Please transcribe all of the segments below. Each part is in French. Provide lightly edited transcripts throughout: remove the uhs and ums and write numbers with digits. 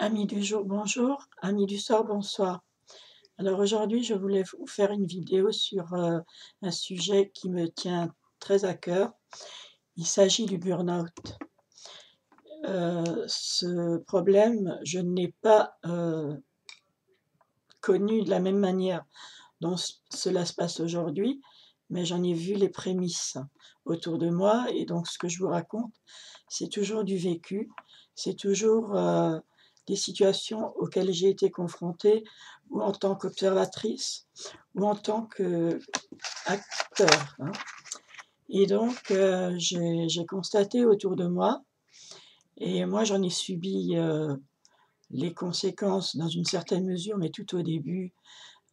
Amis du jour, bonjour. Amis du soir, bonsoir. Alors aujourd'hui, je voulais vous faire une vidéo sur un sujet qui me tient très à cœur. Il s'agit du burn-out. Ce problème, je ne l'ai pas connu de la même manière dont cela se passe aujourd'hui, mais j'en ai vu les prémices autour de moi et donc ce que je vous raconte, c'est toujours du vécu, c'est toujours, des situations auxquelles j'ai été confrontée ou en tant qu'observatrice ou en tant qu'acteur, hein, et donc j'ai constaté autour de moi et moi j'en ai subi, les conséquences dans une certaine mesure, mais tout au début,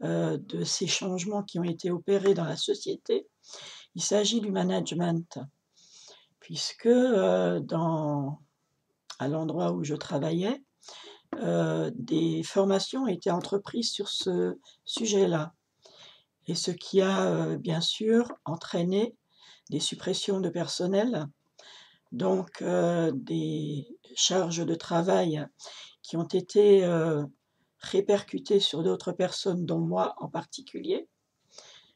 de ces changements qui ont été opérés dans la société. Il s'agit du management puisque, à l'endroit où je travaillais, des formations étaient entreprises sur ce sujet-là et ce qui a, bien sûr entraîné des suppressions de personnel, donc des charges de travail qui ont été, répercutées sur d'autres personnes, dont moi en particulier.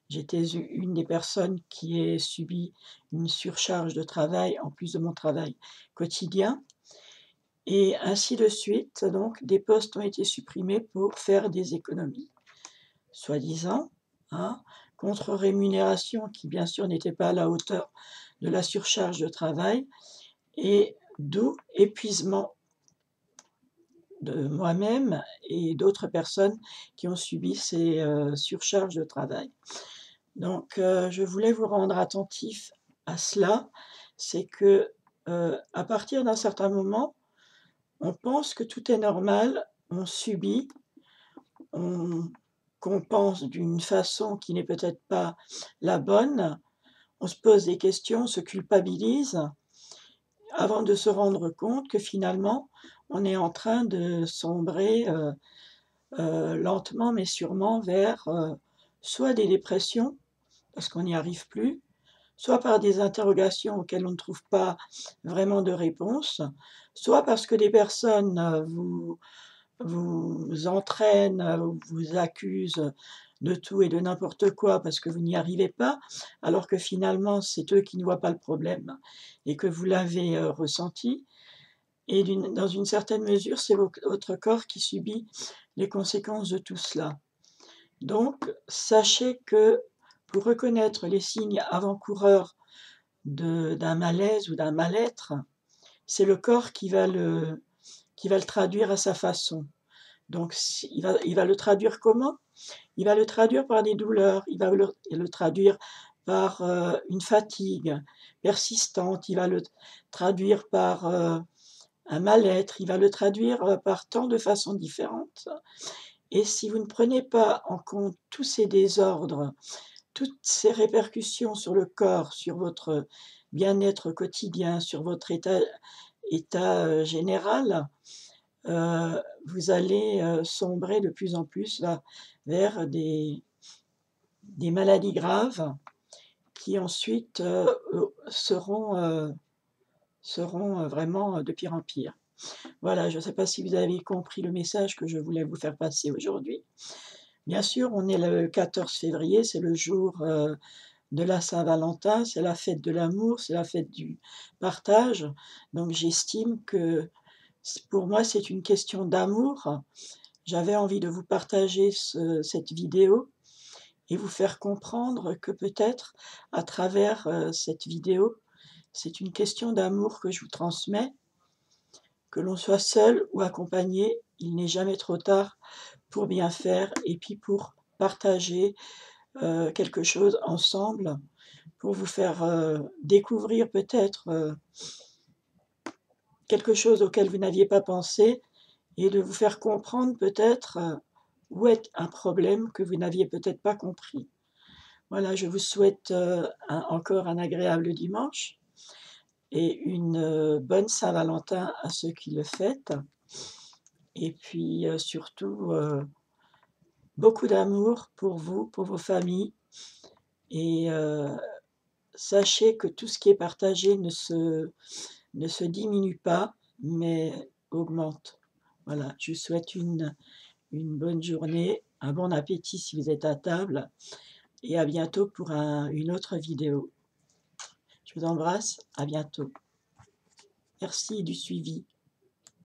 J'étais une des personnes qui ait subi une surcharge de travail en plus de mon travail quotidien et ainsi de suite. Donc des postes ont été supprimés pour faire des économies, soi-disant, hein, contre rémunération qui bien sûr n'était pas à la hauteur de la surcharge de travail et d'où épuisement de moi-même et d'autres personnes qui ont subi ces, surcharges de travail. Donc, je voulais vous rendre attentif à cela, c'est que, à partir d'un certain moment, on pense que tout est normal, on subit, on compense d'une façon qui n'est peut-être pas la bonne, on se pose des questions, on se culpabilise, avant de se rendre compte que finalement, on est en train de sombrer, lentement mais sûrement vers, soit des dépressions, parce qu'on n'y arrive plus, soit par des interrogations auxquelles on ne trouve pas vraiment de réponse, soit parce que des personnes, vous entraînent, vous accusent de tout et de n'importe quoi parce que vous n'y arrivez pas, alors que finalement c'est eux qui ne voient pas le problème et que vous l'avez, ressenti et dans une certaine mesure, c'est votre corps qui subit les conséquences de tout cela. Donc sachez que pour reconnaître les signes avant-coureurs d'un malaise ou d'un mal-être, c'est le corps qui va le traduire à sa façon. Donc si il va le traduire comment? Il va le traduire par des douleurs, il va le traduire par, une fatigue persistante, il va le traduire par, un mal-être, il va le traduire, par tant de façons différentes et si vous ne prenez pas en compte tous ces désordres, toutes ces répercussions sur le corps, sur votre bien-être quotidien, sur votre état, général, vous allez, sombrer de plus en plus vers des maladies graves qui ensuite, seront, vraiment, de pire en pire. Voilà, je ne sais pas si vous avez compris le message que je voulais vous faire passer aujourd'hui. Bien sûr, on est le 14 février, c'est le jour, de la Saint-Valentin, c'est la fête de l'amour, c'est la fête du partage. Donc j'estime que pour moi, c'est une question d'amour. J'avais envie de vous partager cette vidéo et vous faire comprendre que peut-être à travers, cette vidéo, c'est une question d'amour que je vous transmets. Que l'on soit seul ou accompagné, il n'est jamais trop tard pour bien faire et puis pour partager, quelque chose ensemble, pour vous faire, découvrir peut-être, quelque chose auquel vous n'aviez pas pensé et de vous faire comprendre peut-être, où est un problème que vous n'aviez peut-être pas compris. Voilà, je vous souhaite, encore un agréable dimanche et une, bonne Saint-Valentin à ceux qui le fêtent et puis, surtout, beaucoup d'amour pour vous, pour vos familles et sachez que tout ce qui est partagé ne se diminue pas, mais augmente. Voilà, je vous souhaite une bonne journée, un bon appétit si vous êtes à table et à bientôt pour une autre vidéo. Je vous embrasse, à bientôt. Merci du suivi.